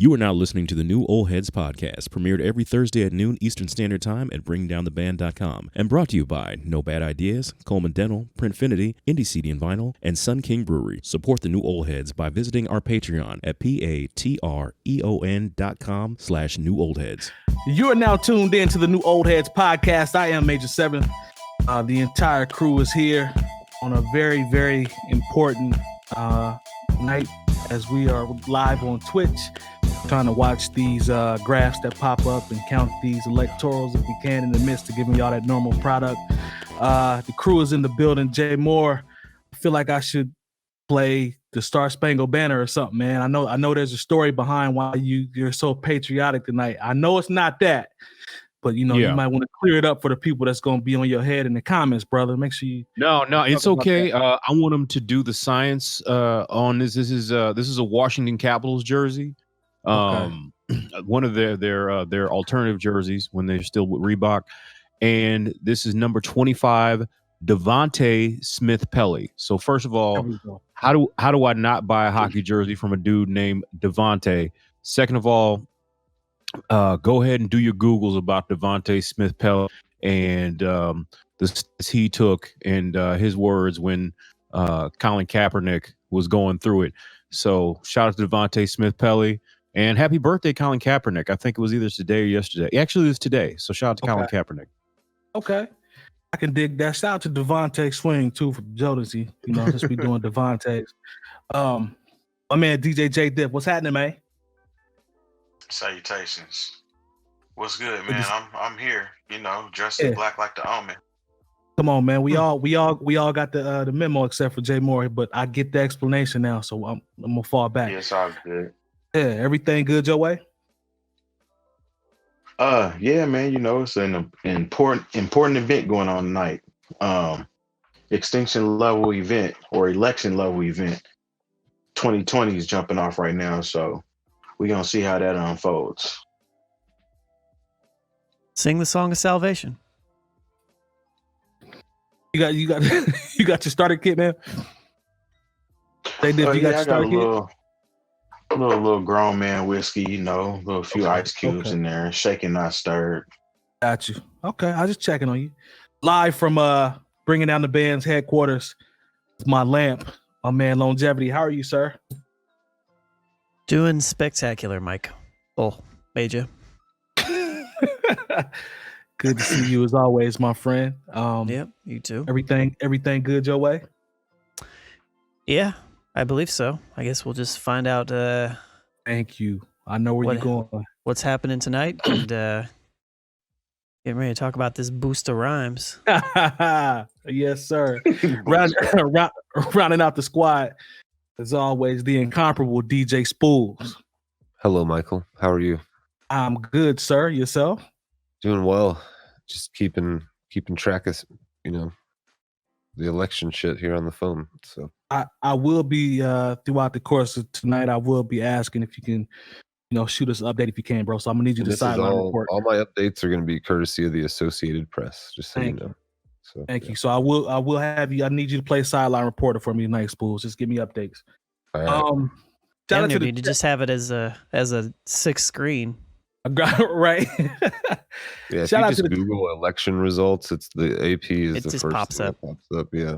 You are now listening to the new Old Heads podcast, premiered every Thursday at noon Eastern Standard Time at bringdowntheband.com, and brought to you by No Bad Ideas, Coleman Dental, Printfinity, Indie CD and Vinyl, and Sun King Brewery. Support the new Old Heads by visiting our Patreon at patreon.com/newoldheads. You are now tuned in to the new Old Heads podcast. I am Major 7. The entire crew is here on a very, very important night as we are live on Twitch, trying to watch these graphs that pop up and count these electorals if we can in the midst of giving y'all that normal product. The crew is in the building. Jay Moore, I feel like I should play the Star Spangled Banner or something, man. I know there's a story behind why you're so patriotic tonight. I know it's not that, but you might want to clear it up for the people that's going to be on your head in the comments, brother. Make sure you. No, it's okay. I want them to do the science on this. This is a Washington Capitals jersey. Okay. One of their alternative jerseys when they're still with Reebok, and this is number 25, 𝗲𝗓𝗏 So first of all, how do I not buy a hockey jersey from a dude named 𝗲𝗏? Second of all, go ahead and do your Googles about 𝗲𝗏 and the steps he took and his words when 𝐀𝐁𝐎𝐿 Kaepernick was going through it. So shout out to 𝗲𝗏 and happy birthday, 𝐀𝐁 Kaepernick. I think it was either today or yesterday. Actually, it's today. So shout out to 𝐀𝐁 Kaepernick. Okay. I can dig that. Shout out to Devontae Swing too for Jodeci. Just be doing Devontae's. My man DJ Jay Diff. What's happening, man? Salutations. What's good, man? I'm here. Dressed in black like the Omen. Come on, man. We all got the memo except for Jay Moore, but I get the explanation now, so I'm gonna fall back. Yeah, it's all good. Yeah, everything good your way? Yeah, man. It's an important event going on tonight. Extinction level event or election level event. 2020 is jumping off right now, so we're gonna see how that unfolds. Sing the song of salvation. You got you got your starter kit, man. They did. You got your starter kit. A little grown man whiskey, little few ice cubes in there, shaken not stirred. Got you. Okay, I was just checking on you. Live from bringing down the band's headquarters. My lamp, my man Longevity. How are you, sir? Doing spectacular, Mike. Oh, Maja. Good to see you as always, my friend. Yep, you too. Everything good your way? Yeah, I believe so. I guess we'll just find out. Thank you. I know where you're going. What's happening tonight? And getting ready to talk about this Busta Rhymes. Yes, sir. Rounding out the squad, as always, the incomparable DJ Spoolz. Hello, Michael. How are you? I'm good, sir. Yourself? Doing well. Just keeping track of the election shit here on the phone. So I will be throughout the course of tonight. I will be asking if you can, shoot us an update if you can, bro. So I'm gonna need you to sideline report. All my updates are gonna be courtesy of the Associated Press. Just so you know. So thank you. So I will have you. I need you to play sideline reporter for me tonight, Spoolz. Just give me updates. All right. Shout out to need to just have it as a 6 screen. Right. Yeah, if you just Google election results, it's the AP is the first pops thing up. that pops up. Yeah.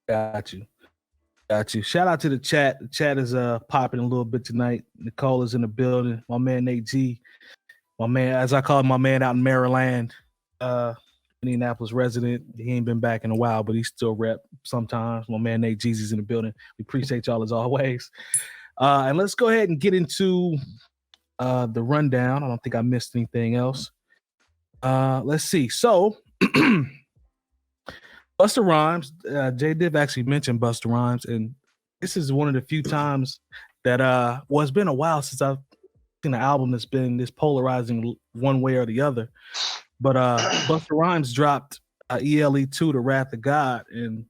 Got you. Shout out to the chat. The chat is popping a little bit tonight. Nicole is in the building. My man Nate G. My man, as I call him, my man out in Maryland, Indianapolis resident. He ain't been back in a while, but he still rep sometimes. My man Nate G's in the building. We appreciate y'all as always. And let's go ahead and get into the rundown. I don't think I missed anything else. Let's see. So Busta Rhymes, Jay Diff actually mentioned Busta Rhymes, and this is one of the few times that it's been a while since I've seen an album that's been this polarizing one way or the other. But Busta Rhymes dropped ELE2, The Wrath of God, and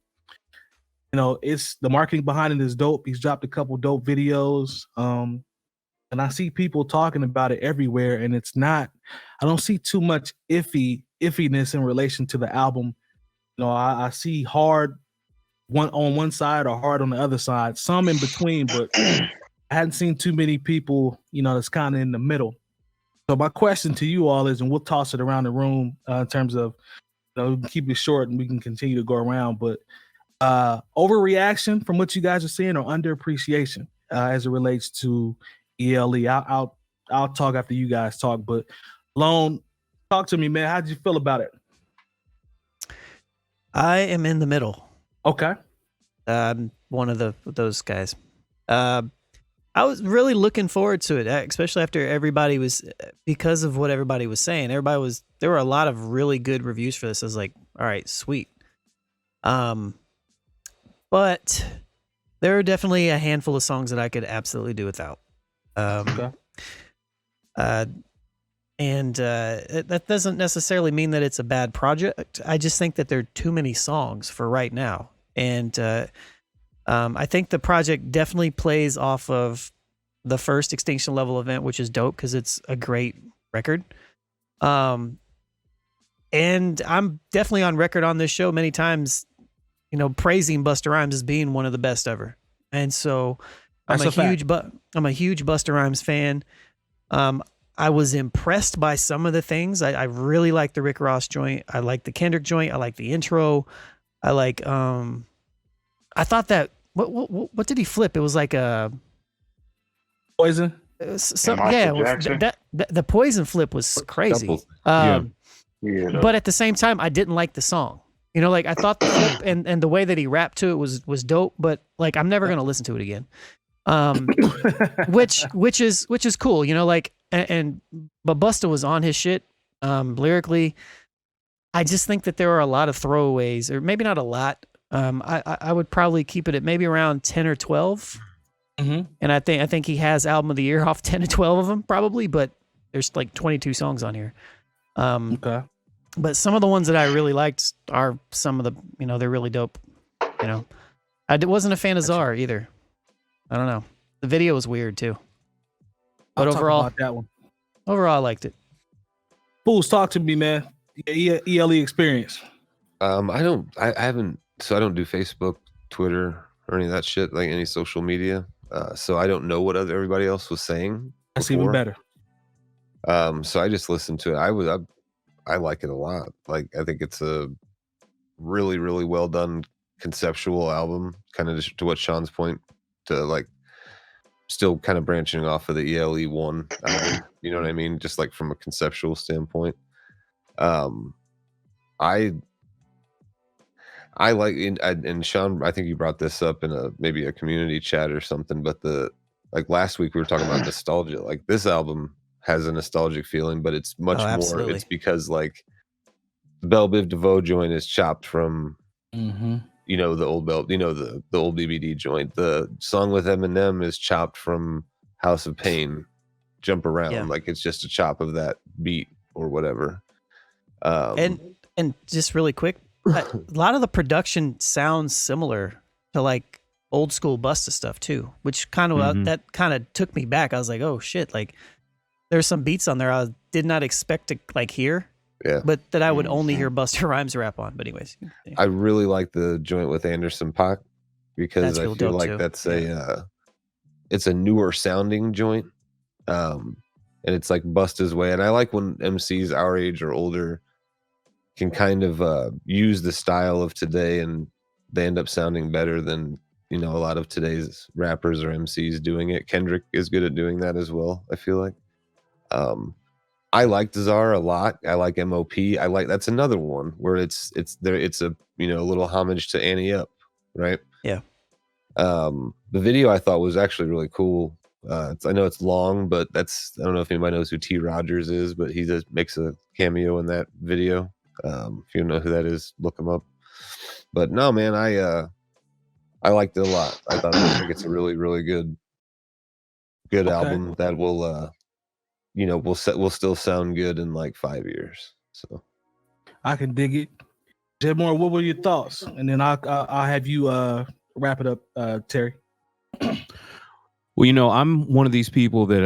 it's the marketing behind it is dope. He's dropped a couple dope videos. And I see people talking about it everywhere, and I don't see too much iffiness in relation to the album. I see hard on one side or hard on the other side, some in between, but I hadn't seen too many people, that's kind of in the middle. So my question to you all is, and we'll toss it around the room in terms of, we can keep it short and we can continue to go around, but overreaction from what you guys are seeing or underappreciation as it relates to ELE. I'll talk after you guys talk, but Lone, talk to me, man. How did you feel about it? I am in the middle. Okay. One of those guys. I was really looking forward to it, especially after because of what everybody was saying. There were a lot of really good reviews for this. I was like, all right, sweet. But there are definitely a handful of songs that I could absolutely do without. Okay. And that doesn't necessarily mean that it's a bad project. I just think that there are too many songs for right now. And I think the project definitely plays off of the first Extinction Level event, which is dope because it's a great record. And I'm definitely on record on this show many times, praising Busta Rhymes as being one of the best ever. And so I'm a huge Busta Rhymes fan. I was impressed by some of the things. I really like the Rick Ross joint. I like the Kendrick joint. I like the intro. I like I thought that what did he flip? It was like a Poison. The Poison flip was crazy. Yeah. But at the same time, I didn't like the song. I thought the flip and the way that he rapped to it was dope. But I'm never gonna listen to it again. Which is cool. But Busta was on his shit lyrically. I just think that there are a lot of throwaways, or maybe not a lot. I would probably keep it at maybe around 10 or 12. Mm-hmm. And I think he has album of the year off 10 to 12 of them probably, but there's 22 songs on here. Okay. But some of the ones that I really liked are some of the, they're really dope. I wasn't a fan of Czar either. I don't know. The video was weird too. But overall, talk about that one. Overall, I liked it. Spoolz, talk to me, man. ELE experience. I don't do Facebook, Twitter, or any of that shit, like any social media. So I don't know what everybody else was saying. That's even better. So I just listened to it. I like it a lot. I think it's a really, really well done conceptual album, kind of to what Sean's point, to still kind of branching off of the ELE one album, you know what I mean? Just from a conceptual standpoint. I like, and Sean, I think you brought this up in maybe a community chat or something, but last week we were talking about nostalgia. This album has a nostalgic feeling, but it's much more. Absolutely. It's because the Bell Biv DeVoe joint is chopped from, the old Bell, the old BBD joint. The song with Eminem is chopped from House of Pain, Jump Around. Yeah. It's just a chop of that beat or whatever. And just really quick, a lot of the production sounds similar to old school Busta stuff too, which kind of that kind of took me back. I was like, oh shit, there's some beats on there I did not expect to hear. Yeah. But that I would only hear Busta Rhymes rap on. But anyways. Yeah. I really like the joint with Anderson .Paak because That's I feel like too. That's it's a newer sounding joint. And it's Busta's way. And I like when MCs our age or older can kind of use the style of today and they end up sounding better than, a lot of today's rappers or MCs doing it. Kendrick is good at doing that as well, I feel like. I liked Czar a lot. I like MOP. That's another one where it's a little homage to Annie Up, right? Yeah. The video I thought was actually really cool. I know it's long, but I don't know if anybody knows who 𝗀𝗏 is, but he makes a cameo in that video. If you don't know who that is, look him up. But no, man, I liked it a lot. I think it's a really, really good album that will will still sound good in 5 years. So I can dig it. Jay Moore, what were your thoughts? And then I'll have you wrap it up, Terry. Well, I'm one of these people that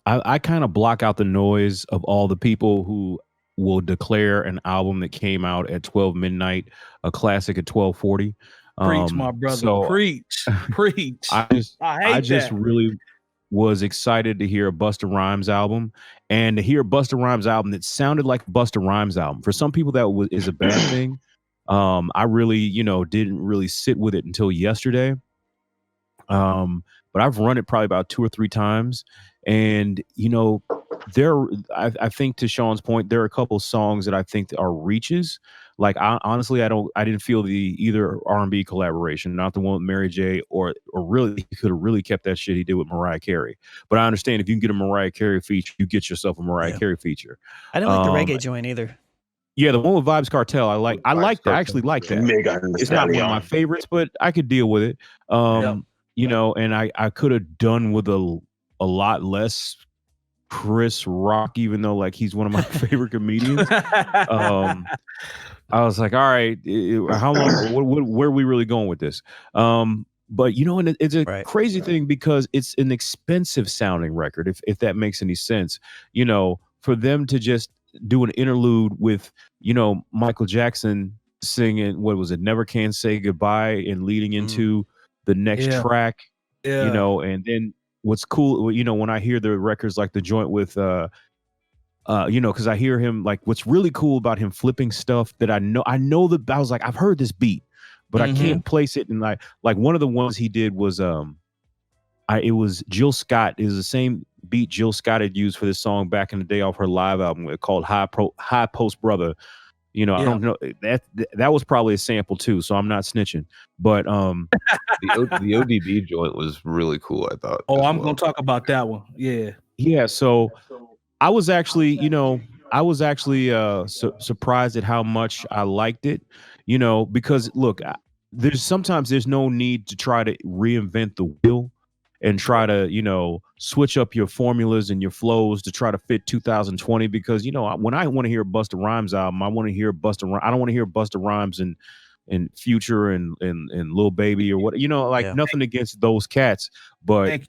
I kind of block out the noise of all the people who will declare an album that came out at 12 midnight a classic at 12:40. Preach, my brother. So preach. I just really was excited to hear a Busta Rhymes album, and to hear a Busta Rhymes album that sounded like a Busta Rhymes album. For some people, that is a bad thing. I really, didn't really sit with it until yesterday. But I've run it probably about 2 or 3 times, and I think, to Sean's point, there are a couple of songs that I think are reaches. Like, honestly, I didn't feel either R&B collaboration, not the one with Mary J, or really, he could have really kept that shit he did with Mariah Carey. But I understand, if you can get a Mariah Carey feature, you get yourself a Mariah Carey feature. I didn't like the reggae joint either. Yeah, the one with Vybz Kartel, I actually like that. It's not one of my favorites, but I could deal with it. And I could have done with a lot less Chris Rock, even though, like, he's one of my favorite comedians. I was like, all right, how long? Where are we really going with this? But and it's a crazy thing, because it's an expensive sounding record, if that makes any sense. For them to just do an interlude with Michael Jackson singing, what was it, Never Can Say Goodbye, and leading into the next track, and then what's cool, when I hear the records, like the joint with because I hear him, like, what's really cool about him flipping stuff that I know that I was like, I've heard this beat, but I can't place it. And like one of the ones he did was it was Jill Scott. It was the same beat Jill Scott had used for this song back in the day off her live album called High Post Brother. I don't know, that was probably a sample too, so I'm not snitching. But the ODB joint was really cool, I thought. Oh, I'm gonna talk about that one. Yeah. So I was actually, surprised at how much I liked it. Because look, there's no need to try to reinvent the wheel and try to, switch up your formulas and your flows to try to fit 2020. Because, when I want to hear a Busta Rhymes album, I want to hear I don't want to hear Busta Rhymes and Future and Lil Baby or what, nothing against those cats. But,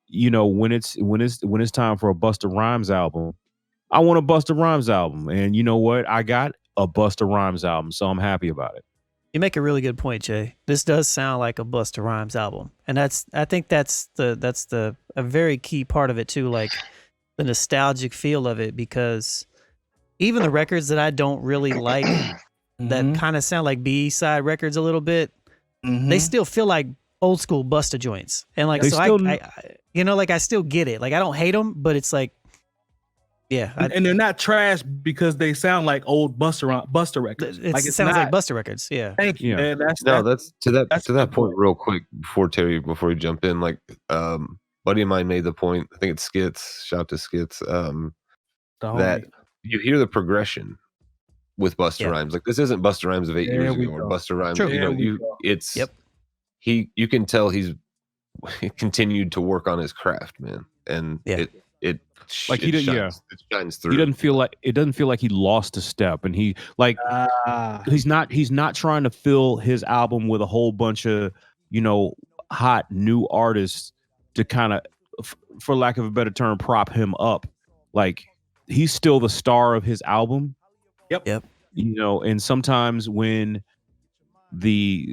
when it's time for a Busta Rhymes album, I want a Busta Rhymes album. And you know what? I got a Busta Rhymes album, so I'm happy about it. You make a really good point, Jay. This does sound like a Busta Rhymes album, and I think that's a very key part of it too, like the nostalgic feel of it. Because even the records that I don't really like, that kind of sound like B-side records a little bit, they still feel like old school Busta joints, and like I still get it. Like, I don't hate them, but it's like. And they're not trash because they sound like old Busta records. It sounds like Busta records. Yeah. Thank you. Yeah. That's to that point real quick before you jump in. Like, buddy of mine made the point. I think it's Skits. Shout out to Skits. That you hear the progression with Busta Rhymes. Like, this isn't Busta Rhymes of 8 years ago, or Busta Rhymes. True. You can tell he's continued to work on his craft, man, and it shines through. It doesn't feel like he lost a step, and he's not trying to fill his album with a whole bunch of hot new artists to kind of, for lack of a better term, prop him up. Like, he's still the star of his album. Yep. And sometimes when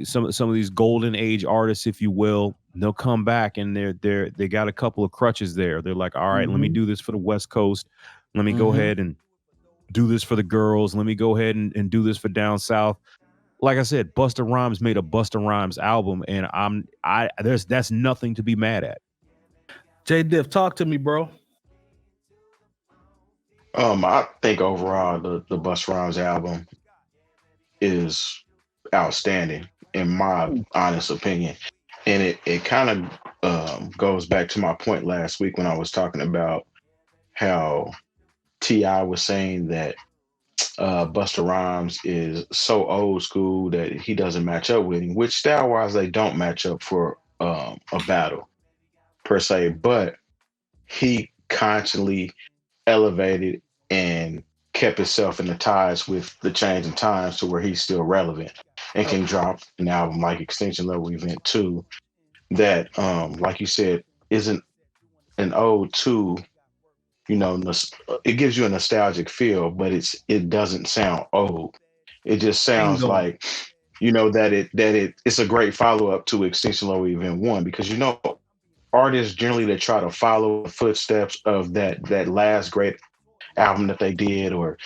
some of these golden age artists, if you will, they'll come back and they got a couple of crutches there. They're like, all right, let me do this for the West Coast. Let me go ahead and do this for the girls. Let me go ahead and do this for down south. Like I said, Busta Rhymes made a Busta Rhymes album, and that's nothing to be mad at. Jay Diff, talk to me, bro. I think overall the Busta Rhymes album is outstanding, in my honest opinion. And it kind of goes back to my point last week when I was talking about how T.I. was saying that Busta Rhymes is so old school that he doesn't match up with him, which style-wise they don't match up for a battle per se, but he constantly elevated and kept himself in the ties with the changing times to where he's still relevant and can drop an album like Extinction Level Event 2 that, like you said, isn't an ode to, it gives you a nostalgic feel, but it doesn't sound old. It just sounds like, that it's a great follow-up to Extinction Level Event 1, because artists generally that try to follow the footsteps of that last great album that they did, or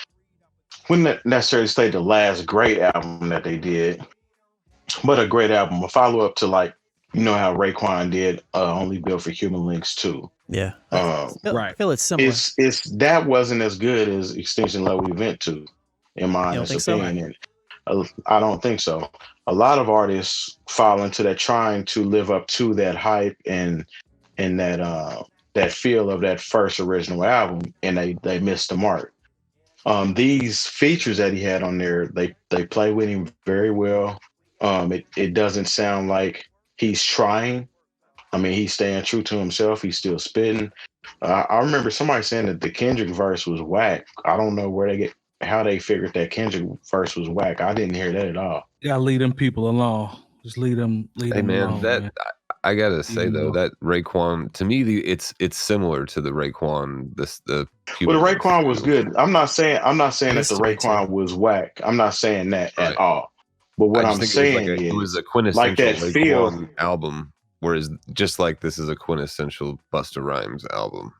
wouldn't necessarily say the last great album that they did, but a great album, a follow up to, like, you know how Raekwon did Only Built for Human Links 2. Yeah. Right. I feel it's similar. It's that wasn't as good as Extinction Level Event 2, in my honest opinion. And I don't think so. A lot of artists fall into that, trying to live up to that hype and that feel of that first original album, and they missed the mark. These features that he had on there, they play with him very well. It doesn't sound like he's trying. I mean, he's staying true to himself. He's still spitting. I remember somebody saying that the Kendrick verse was whack. I don't know how they figured that Kendrick verse was whack. I didn't hear that at all. You gotta leave them people alone. Just leave them. Hey man, alone, man. I gotta say though, that Raekwon, to me, it's similar to the Raekwon. The Raekwon was good. I'm not saying that the Raekwon was whack. I'm not saying that at all. But what I'm saying is, it was a quintessential like that Raekwon feel album, whereas just like this is a quintessential Busta Rhymes album.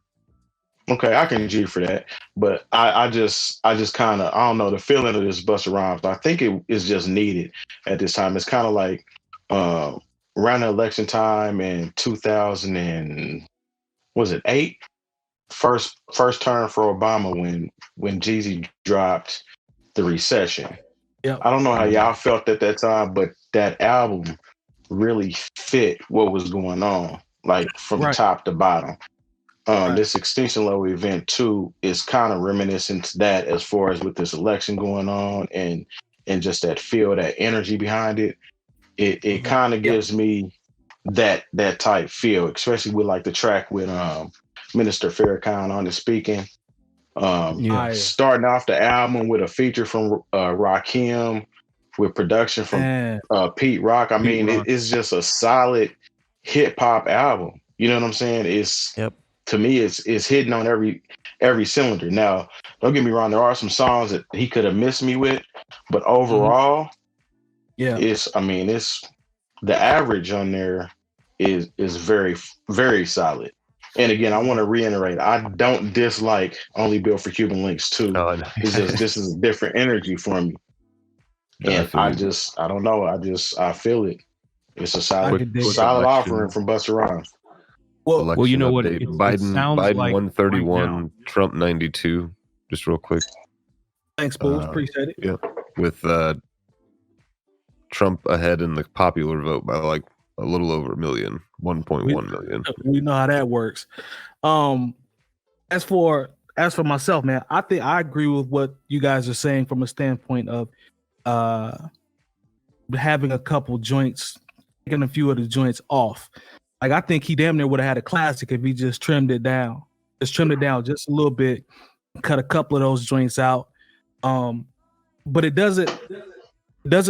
Okay, I can G for that, but I just kind of, I don't know, the feeling of this Busta Rhymes, I think it is just needed at this time. It's kind of like around the election time in 2000 and was it 8? First term for Obama when Jeezy dropped The Recession. Yep. I don't know how y'all felt at that time, but that album really fit what was going on, like from top to bottom. This Extinction Level Event 2 is kind of reminiscent to that, as far as with this election going on and just that feel, that energy behind it. It kind of gives me that type feel, especially with like the track with Minister Farrakhan on it speaking. Starting off the album with a feature from Rakim, with production from Pete Rock. I mean, it's just a solid hip hop album. You know what I'm saying? To me, it's hitting on every cylinder. Now, don't get me wrong, there are some songs that he could have missed me with, but overall, it's the average on there is very, very solid. And again, I want to reiterate, I don't dislike Only Built for Human Links 2. No. It's just, this is a different energy for me. And I don't know. I feel it. It's a solid offering from Busta Rhymes. Well, you know what? Biden like 131, right Trump 92. Just real quick. Thanks, Spoolz. Appreciate it. Yeah, with Trump ahead in the popular vote by like a little over a million, 1.1 million. We know how that works. As for myself, man, I think I agree with what you guys are saying from a standpoint of having a couple joints, taking a few of the joints off. Like, I think he damn near would have had a classic if he just trimmed it down just a little bit, cut a couple of those joints out. But it doesn't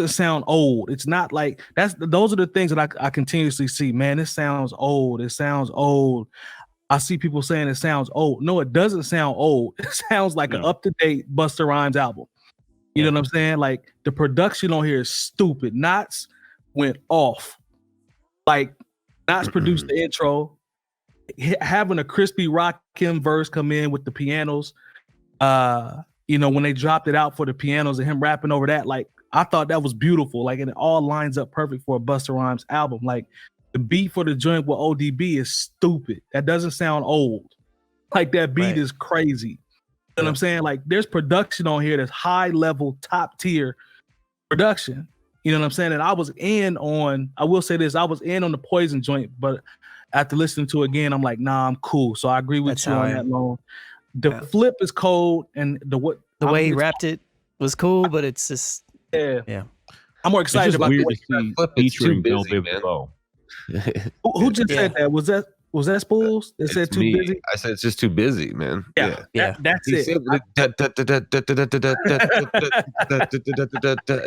sound old. It's not like those are the things that I continuously see. Man, this sounds old. It sounds old. I see people saying it sounds old. No, it doesn't sound old. It sounds like an up-to-date Busta Rhymes album. You know what I'm saying? Like, the production on here is stupid. Knots went off. Like, Knots produced the intro. Having a crispy Rakim verse come in with the pianos, when they dropped it out for the pianos and him rapping over that, like, I thought that was beautiful. Like, and it all lines up perfect for a Busta Rhymes album. Like, the beat for the joint with ODB is stupid. That doesn't sound old. Like, that beat is crazy. You know what I'm saying? Like, there's production on here that's high level, top tier production. You know what I'm saying? And I will say this, I was in on the Poison joint, but after listening to it again, I'm like, nah, I'm cool. So I agree with you on that long. The flip is cold, and the way he rapped it was cool, but it's just I'm more excited about weird the to see featuring Bill Bivolo. Who just said that? Was that Spoolz? It said too busy. I said it's just too busy, man. Yeah. That's it.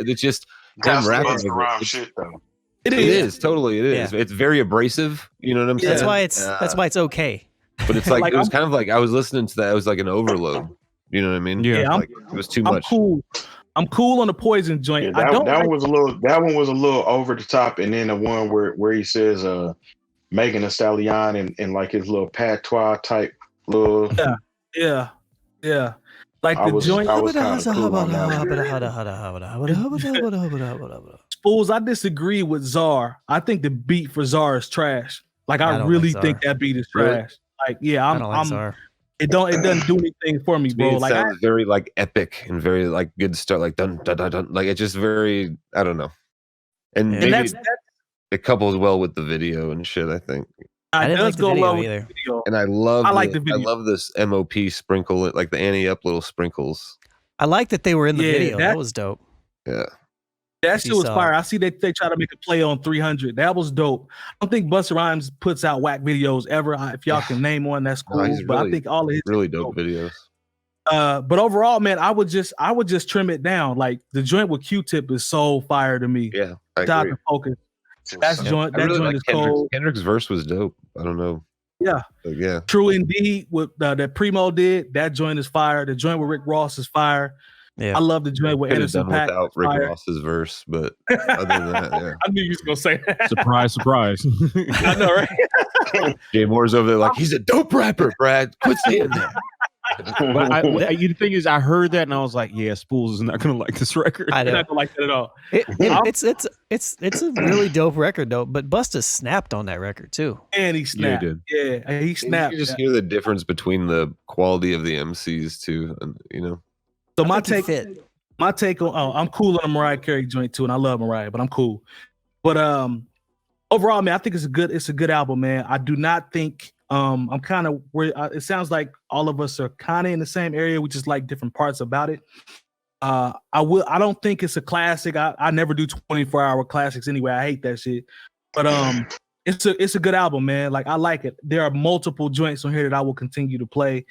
It's just him rapping. Shit, though. It is totally. It is. It's very abrasive. You know what I'm saying? That's why it's okay. But it's like, it was kind of like I was listening to that. It was like an overload. You know what I mean? Yeah. Like, it was too much. I'm cool on the Poison joint. Yeah, that one was a little over the top, and then the one where he says Megan Thee Stallion and like his little patois type little. Yeah. Like I the was joint. kind of cool on that one. Spoolz, I disagree with 𝗲𝗓. I think the beat for 𝗲𝗓 is trash. Like I really think that beat is trash. Like I don't like 𝗲𝗓. It doesn't do anything for me, bro. It Like sounds very like epic and very like good stuff. Like dun dun dun dun. Like it's just very, I don't know. And maybe it couples well with the video and shit, I think. I didn't like the video either. And I love the video. I love this MOP sprinkle, like the Annie up little sprinkles. I like that they were in the video. That was dope. Yeah. That shit was fire. I see they try to make a play on 300. That was dope. I don't think Busta Rhymes puts out whack videos ever. If y'all can name one, that's cool. But I think all of his really dope videos. But overall, man, I would just trim it down. Like the joint with Q-Tip is so fire to me. Yeah, I agree. Focus. That joint is cold. Kendrick's verse was dope. I don't know. Yeah. But yeah. True indeed. What that Primo did, that joint is fire. The joint with Rick Ross is fire. Yeah. I love the joint with Anderson .Paak. Without Rick Ross's verse, but other than that, yeah. I knew you was gonna say that. Surprise. I know, right? Jay Moore's over there like, he's a dope rapper, Brad. Quit saying that. But the thing is, I heard that and I was like, yeah, Spoolz is not gonna like this record. I'm not gonna like that at all. It's a really dope record though. But Busta snapped on that record too. And he snapped. Yeah, he snapped. You just hear the difference between the quality of the MCs too, and you know. So my take on I'm cool on the Mariah Carey joint too, and I love Mariah, but I'm cool. But overall, man, I think it's a good album, man. I do not think I'm kind of where it sounds like all of us are kind of in the same area. We just like different parts about it. I don't think it's a classic. I never do 24-hour classics anyway. I hate that shit. But it's a good album, man. Like I like it. There are multiple joints on here that I will continue to play.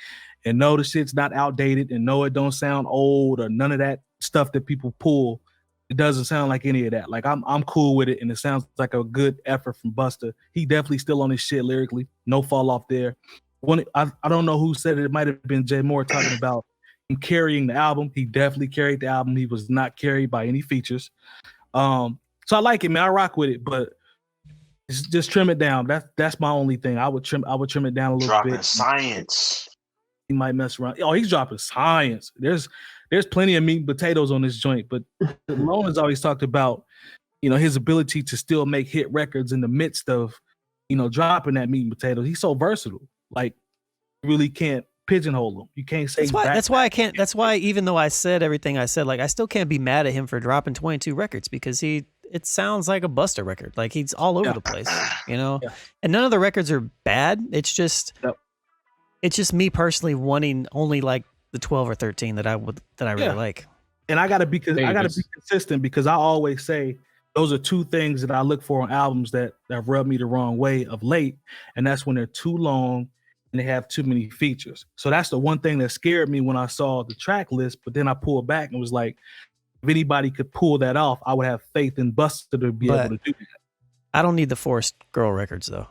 And know the shit's not outdated, and know it don't sound old or none of that stuff that people pull. It doesn't sound like any of that. Like I'm cool with it, and it sounds like a good effort from Busta. He definitely still on his shit lyrically. No fall off there. I don't know who said it. It might have been Jay Moore talking about him carrying the album. He definitely carried the album. He was not carried by any features. So I like it, man. I rock with it, but just trim it down. That's my only thing. I would trim it down a little bit. Dropping science. He might mess around. Oh, he's dropping science. There's plenty of meat and potatoes on this joint, but Lone has always talked about, his ability to still make hit records in the midst of, dropping that meat and potatoes. He's so versatile. Like, you really can't pigeonhole him. You can't say that's why I can't. That's why even though I said everything I said, like I still can't be mad at him for dropping 22 records because it sounds like a Busta record. Like he's all over the place, And none of the records are bad. It's just. It's just me personally wanting only like the 12 or 13 that I really like. And I gotta be consistent because I always say those are two things that I look for on albums that have rubbed me the wrong way of late, and that's when they're too long and they have too many features. So that's the one thing that scared me when I saw the track list. But then I pulled back and was like, if anybody could pull that off, I would have faith in Busta to be able to do that. I don't need the forced girl records though.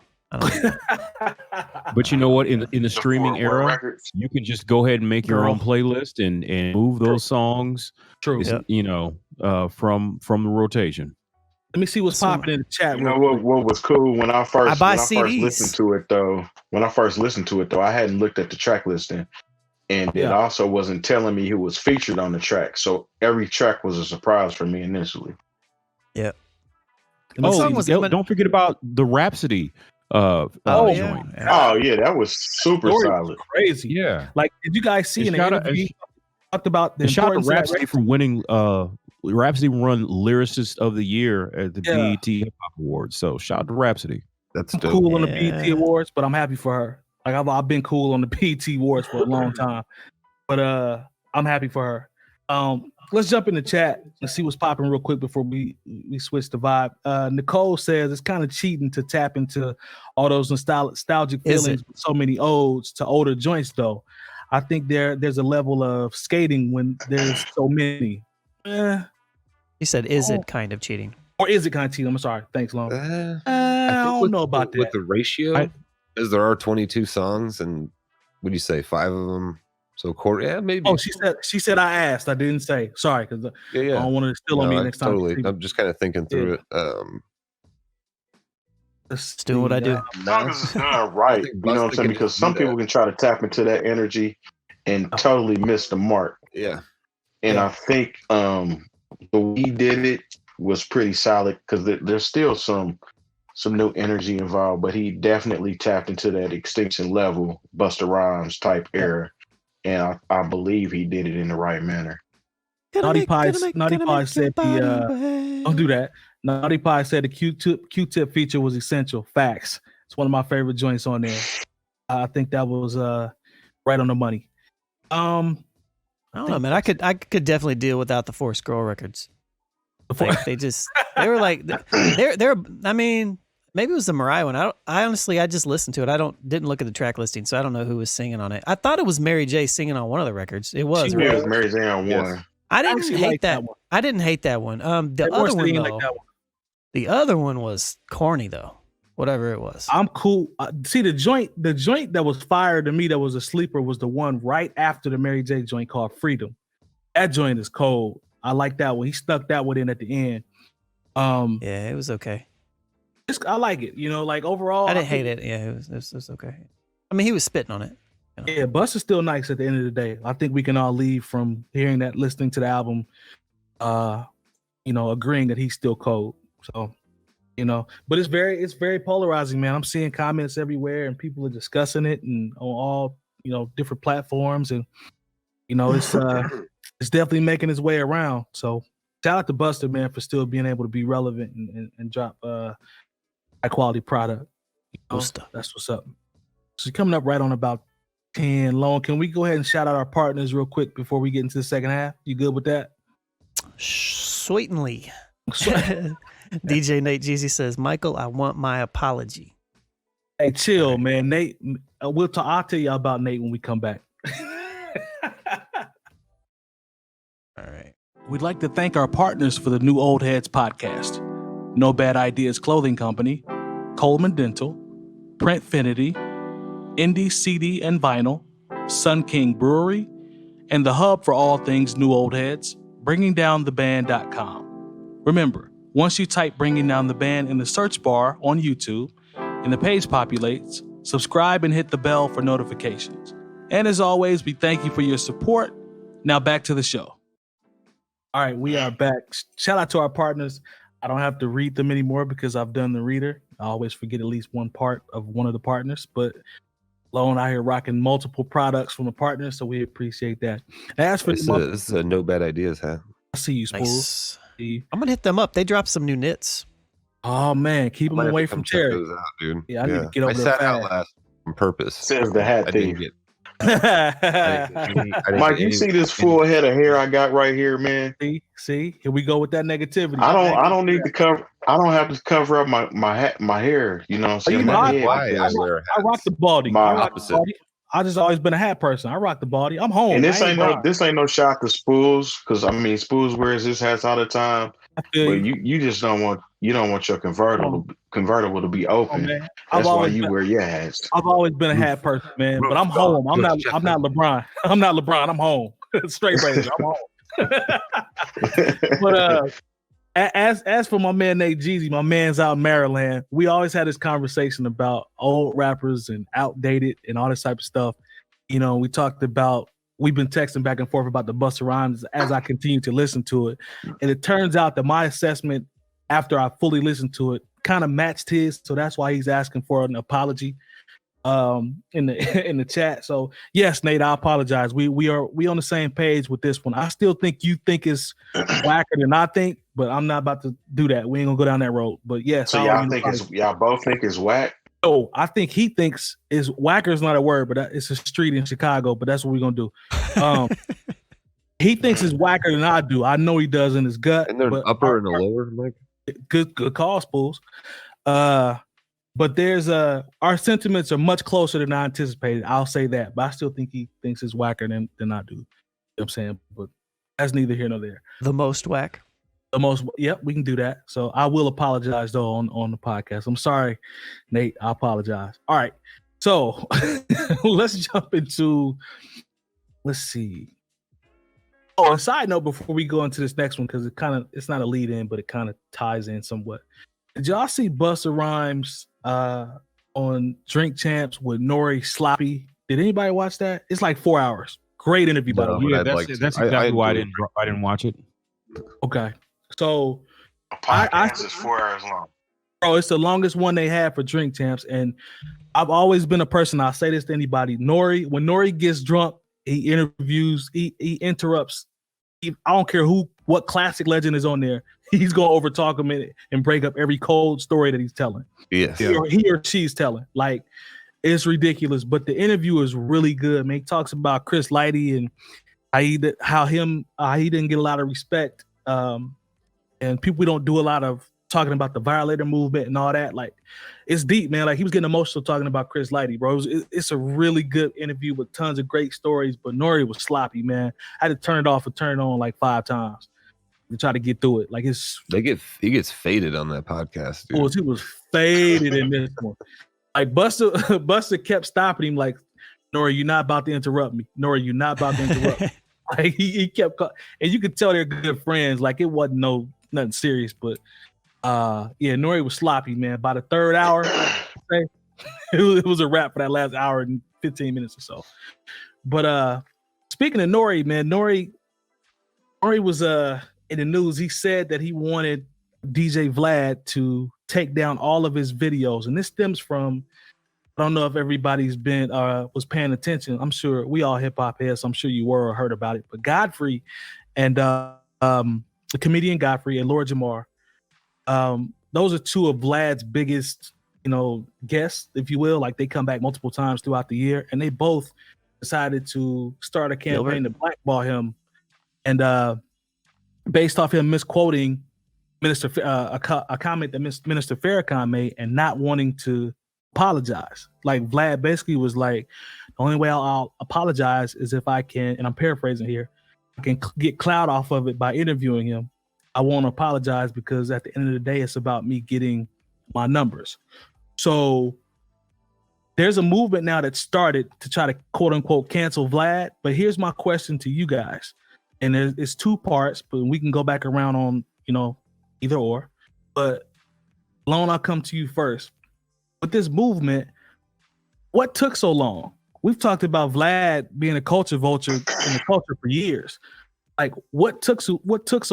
But you know what? In the streaming era, you can just go ahead and make your own playlist and move those songs. True. From the rotation. Let me see what's popping in the chat. You know what was cool when I first listened to it though. I hadn't looked at the track listing, and it also wasn't telling me who was featured on the track. So every track was a surprise for me initially. Yeah. Don't forget about the Rhapsody. Joint. That was super solid. Crazy. Yeah. Like, did you guys see an interview talked about the shout out to Rhapsody for winning Rhapsody won Lyricist of the Year at the BET Hip Hop Awards. So shout out to Rhapsody. That's dope. Cool on the BET Awards, but I'm happy for her. Like I've been cool on the BET Awards for a long time, but I'm happy for her. Let's jump in the chat and see what's popping real quick before we switch the vibe. Nicole says it's kind of cheating to tap into all those nostalgic feelings with so many odes to older joints, though. I think there's a level of skating when there's so many. You said, is it kind of cheating? Or is it kind of cheating? I'm sorry. Thanks, Long. I don't know about that. With the ratio, as there are 22 songs, and what do you say, 5 of them? So maybe. Oh, she said I asked. I didn't say. Sorry, because I don't want to steal on me next time. Totally. I'm just kind of thinking through it. Just doing what I do. As long as it's done right, you know what I'm saying? Because some people can try to tap into that energy and totally miss the mark. Yeah. And I think the way he did it was pretty solid because there's still some new energy involved, but he definitely tapped into that extinction level, Busta Rhymes type era. And I believe he did it in the right manner. Naughty Pie said don't do that. Naughty Pie said the Q-tip feature was essential. Facts. It's one of my favorite joints on there. I think that was right on the money. I don't know, man. I could definitely deal without the Force Girl records. Like, they were like they're. I mean, maybe it was the Mariah one. I honestly just listened to it. Didn't look at the track listing, so I don't know who was singing on it. I thought it was Mary J singing on one of the records. It was. It was Mary J on one. I didn't hate that one. I didn't hate that one. The other one though. The other one was corny though. Whatever it was. I'm cool. See the joint that was fire to me that was a sleeper was the one right after the Mary J joint called Freedom. That joint is cold. I like that one. He stuck that one in at the end. Yeah, it was okay. I like it. You know, like overall. I didn't hate it. Yeah, it was okay. I mean, he was spitting on it. You know? Yeah, Busta's still nice at the end of the day. I think we can all leave from hearing that, listening to the album, agreeing that he's still cold. So, but it's very polarizing, man. I'm seeing comments everywhere and people are discussing it and on all, different platforms. And, it's definitely making its way around. So shout out to Busta, man, for still being able to be relevant and drop high quality product. Busta. That's what's up. So coming up right on about 10 long. Can we go ahead and shout out our partners real quick before we get into the second half? You good with that? Sweetly. DJ Nate Jeezy says, Michael, I want my apology. Hey, chill, man. Nate, I'll tell y'all about Nate when we come back. All right. We'd like to thank our partners for the new Old Heads podcast. No Bad Ideas Clothing Company, Coleman Dental, Printfinity, Indie CD and Vinyl, Sun King Brewery, and the hub for all things New Old Heads, bringingdowntheband.com. Remember, once you type Bringing Down the Band in the search bar on YouTube and the page populates, subscribe and hit the bell for notifications. And as always, we thank you for your support. Now back to the show. All right, we are back. Shout out to our partners. I don't have to read them anymore because I've done the reader. I always forget at least one part of one of the partners, but Lone out here rocking multiple products from the partners, so we appreciate that. As for this is a No Bad Ideas hat. I see you, Nice. Spoolz. I'm gonna hit them up. They dropped some new knits. Oh man, keep them away from charity. Out, dude. Yeah, I need to get over I sat out last on purpose. Says the hat thing. Mike, you see this full head of hair I got right here, man? See, here we go with that negativity. I don't need to cover. I don't have to cover up my hair. You know what I'm saying? I rock the baldy. I just always been a hat person. I rock the baldy. I'm home. And this ain't no shot to Spoolz, because I mean Spoolz wears his hats all the time. But you just don't want your convertible to be open. That's why you wear your hats. I've always been a hat person, man. But I'm home. I'm not LeBron. I'm not LeBron. I'm home. Straight razor. I'm home. But as for my man Nate Jeezy, my man's out in Maryland, we always had this conversation about old rappers and outdated and all this type of stuff. We talked about, we've been texting back and forth about the Busta Rhymes as I continue to listen to it. And it turns out that my assessment after I fully listened to it kind of matched his. So that's why he's asking for an apology in the chat. So yes, Nate, I apologize. We on the same page with this one. I still think you think it's whacker than I think, but I'm not about to do that. We ain't gonna go down that road. But yes, so y'all both think it's whack? Oh, I think he thinks is whacker is not a word, but it's a street in Chicago. But that's what we're gonna do. He thinks it's whacker than I do. I know he does in his gut. And there's an upper and a lower, Mike. Good call, Spoolz. But there's our sentiments are much closer than I anticipated. I'll say that, but I still think he thinks it's whacker than I do. You know what I'm saying? But that's neither here nor there. The most whack. Yep, we can do that. So I will apologize though on the podcast. I'm sorry, Nate. I apologize. All right. So let's jump into, let's see. Oh, a side note before we go into this next one, because it's not a lead in, but it kind of ties in somewhat. Did y'all see Busta Rhymes on Drink Champs with Nori Sloppy? Did anybody watch that? It's like 4 hours. Great interview, by the way. Yeah, that's exactly why I didn't watch it. Okay, so A podcast is 4 hours long. Bro, it's the longest one they had for Drink Champs, and I've always been a person. I'll say this to anybody: when Nori gets drunk, he interviews, he interrupts. I don't care what classic legend is on there. He's gonna overtalk him and break up every cold story that he's telling. Yes, he or she's telling. Like, it's ridiculous, but the interview is really good. Man, he talks about Chris Lighty and how he didn't get a lot of respect, and people don't do a lot of talking about the violator movement and all that. Like, it's deep, man. Like, he was getting emotional talking about Chris Lighty, bro. It's a really good interview with tons of great stories, but Nori was sloppy, man. I had to turn it off and turn it on like 5 times to try to get through it. Like, he gets faded on that podcast, dude. He was faded in this one. Like, Busta kept stopping him, like, Nori, you're not about to interrupt me. Nori, you're not about to interrupt me. Like, he kept, and you could tell they're good friends. Like, it wasn't nothing serious, but Nori was sloppy, man. By the third hour, it was a wrap for that last hour and 15 minutes or so. But speaking of Nori, man, Nori was in the news. He said that he wanted DJ Vlad to take down all of his videos, and this stems from, I don't know if everybody's been was paying attention. I'm sure we all hip hop heads, so I'm sure you were or heard about it. But Godfrey and the comedian Godfrey and 𝗀𝗲𝗄 those are two of Vlad's biggest, guests, if you will. Like, they come back multiple times throughout the year, and they both decided to start a campaign to blackball him, and based off him misquoting a comment that Minister Farrakhan made and not wanting to apologize. Like, Vlad basically was like, the only way I'll apologize is if I can, and I'm paraphrasing here, I can get clout off of it by interviewing him. I won't apologize because at the end of the day, it's about me getting my numbers. So there's a movement now that started to try to quote unquote cancel Vlad. But here's my question to you guys. And it's 2 parts, but we can go back around on, either or. But Lone, I'll come to you first. With this movement, what took so long? We've talked about Vlad being a culture vulture in the culture for years. Like, what took so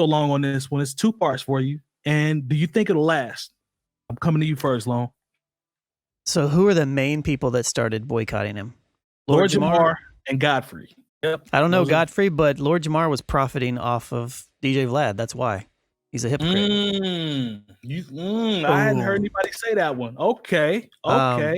long on this when it's 2 parts for you? And do you think it'll last? I'm coming to you first, Lone. So who are the main people that started boycotting him? 𝗀𝗲𝗄 and Godfrey. Yep. I don't know Godfrey, but 𝗀𝗲𝗄 was profiting off of DJ Vlad. That's why. He's a hypocrite. I hadn't heard anybody say that one. Okay. Bada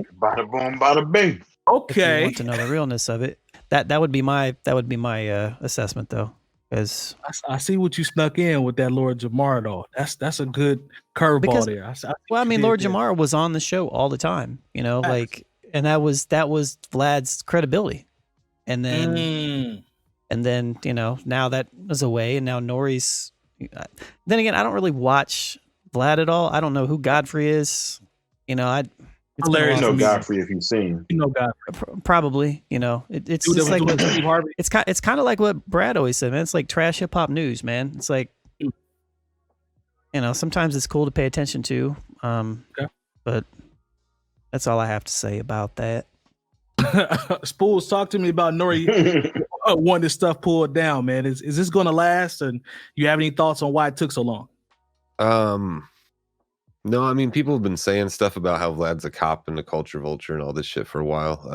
boom, bada bing. Okay. If you want to know the realness of it, that would be my assessment, though. Because I see what you snuck in with that 𝗀𝗲𝗄 though. That's a good curveball there. 𝗀𝗲𝗄 was on the show all the time, like, and that was Vlad's credibility. And then now that is away, and now Nori's. Then again, I don't really watch Vlad at all. I don't know who Godfrey is. Larry know Godfrey if you've seen. Godfrey. Probably. It's just like it's kind of like what Brad always said, man. It's like trash hip hop news, man. It's like, sometimes it's cool to pay attention to. But that's all I have to say about that. Spoolz, talk to me about Nori wanting this stuff pulled down, man. Is this going to last? And you have any thoughts on why it took so long? No, I mean, people have been saying stuff about how Vlad's a cop and a culture vulture and all this shit for a while.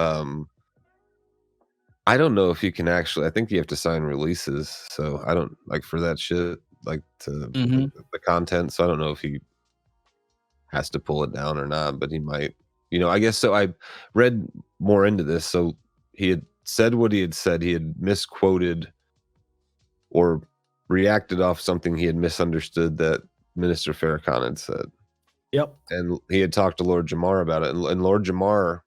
I don't know if you can actually. I think you have to sign releases, so I don't like for that shit, like to the content. So I don't know if he has to pull it down or not, but he might. I guess so. I read more into this. So he had said what he had said. He had misquoted or reacted off something he had misunderstood that Minister Farrakhan had said. Yep. And he had talked to 𝗀𝗲𝗄 about it. And 𝗀𝗲𝗄,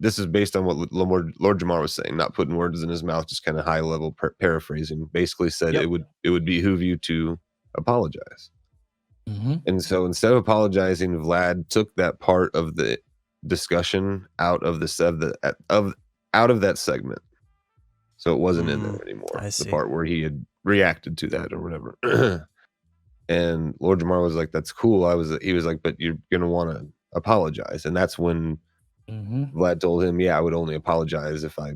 this is based on what 𝗀𝗲𝗄 was saying, not putting words in his mouth, just kind of high level paraphrasing. Basically said it would behoove you to apologize. And so instead of apologizing, Vlad took that part of the discussion out of that segment, so it wasn't in there anymore. The part where he had reacted to that or whatever. And 𝗏𝗔𝗏 was like, that's cool. He was like, but you're going to want to apologize. And that's when Vlad told him, yeah, I would only apologize if I,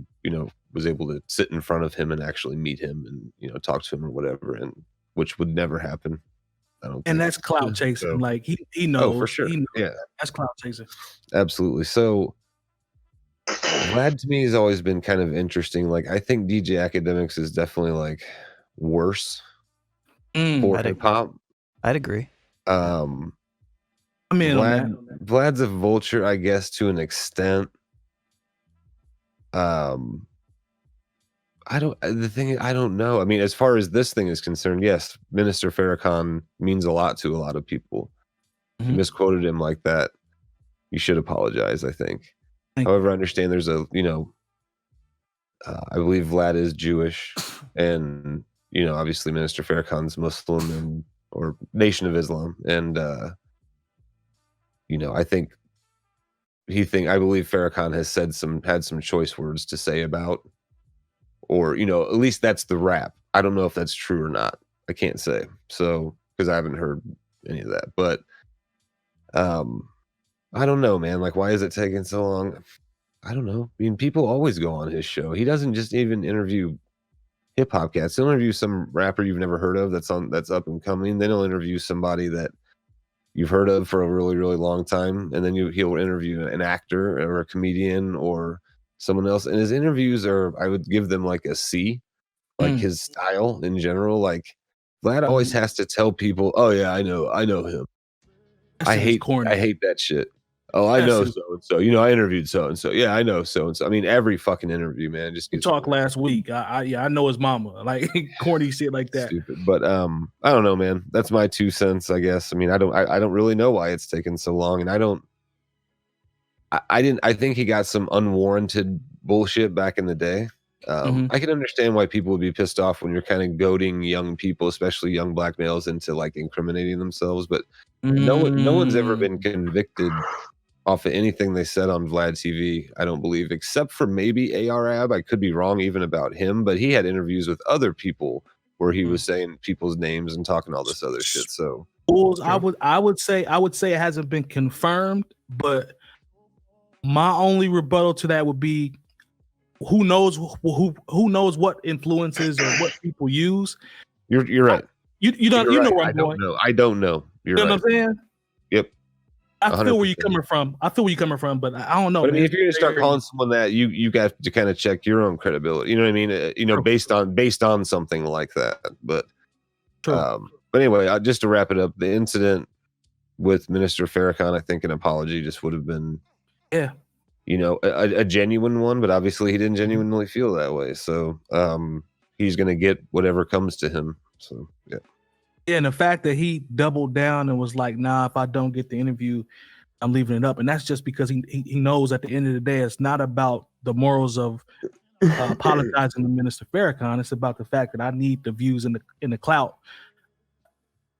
was able to sit in front of him and actually meet him and, talk to him or whatever. And which would never happen. I don't think. And that's clout chasing. So, like he knows. Oh, for sure. Yeah. That's clout chasing. Absolutely. So Vlad to me has always been kind of interesting. Like, I think DJ Akademiks is definitely like worse for hip hop. I'd agree. I'm in on that. Vlad's a vulture, I guess, to an extent. I don't know. I mean, as far as this thing is concerned, yes, Minister Farrakhan means a lot to a lot of people. If you misquoted him like that, you should apologize, I think. However, I understand there's I believe Vlad is Jewish, and obviously Minister Farrakhan's Muslim or Nation of Islam, and I believe Farrakhan has had some choice words to say about, or at least that's the rap. I don't know if that's true or not. I can't say, so because I haven't heard any of that, but I don't know, man. Like, why is it taking so long? I don't know. I mean, people always go on his show. He doesn't just even interview hip hop cats. He'll interview some rapper you've never heard of that's up and coming. Then he'll interview somebody that you've heard of for a really, really long time, and then he'll interview an actor or a comedian or someone else. And his interviews I would give them like a C, like his style in general. Like, Vlad always has to tell people, "Oh yeah, I know him." I hate that shit. Oh, I know so and so. I interviewed so and so. Yeah, I know so and so. I mean, every fucking interview, man. Just we talked last week. I know his mama. Like corny shit like that. Stupid. But I don't know, man. That's my 2 cents, I guess. I mean, I don't really know why it's taken so long, and I think he got some unwarranted bullshit back in the day. I can understand why people would be pissed off when you're kind of goading young people, especially young black males, into like incriminating themselves. But no one's ever been convicted off of anything they said on Vlad TV, I don't believe, except for maybe ARAB. I could be wrong even about him, but he had interviews with other people where he was saying people's names and talking all this other shit. So I would say it hasn't been confirmed, but my only rebuttal to that would be who knows what influences or what people use. You're right. You know where I'm going. I don't know. You know what I'm saying? Yep. I feel where you're coming from. But I don't know. But I mean, if you're gonna start calling someone that, you got to kind of check your own credibility. You know what I mean? Based on something like that. But but anyway, just to wrap it up, the incident with Minister Farrakhan, I think an apology just would have been, a genuine one. But obviously, he didn't genuinely feel that way. So he's gonna get whatever comes to him. So yeah. Yeah, and the fact that he doubled down and was like, nah, if I don't get the interview, I'm leaving it up. And that's just because he knows at the end of the day, it's not about the morals of apologizing to Minister Farrakhan. It's about the fact that I need the views in the clout.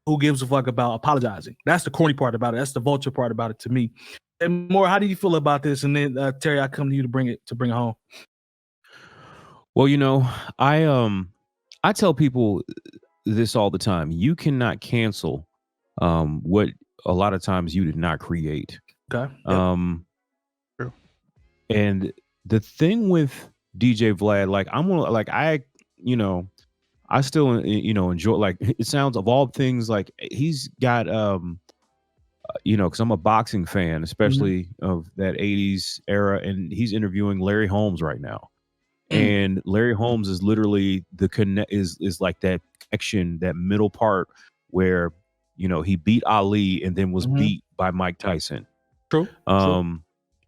Who gives a fuck about apologizing? That's the corny part about it. That's the vulture part about it to me. And more, how do you feel about this? And then Terry, I come to you to bring it home. Well, I tell people this all the time. You cannot cancel what a lot of times you did not create. Okay. True. And the thing with DJ Vlad, I still enjoy, like, it sounds, of all things, like he's got because I'm a boxing fan, especially of that 80s era, and he's interviewing Larry Holmes right now. And Larry Holmes is literally is like that connection, that middle part where, he beat Ali and then was beat by Mike Tyson. True. And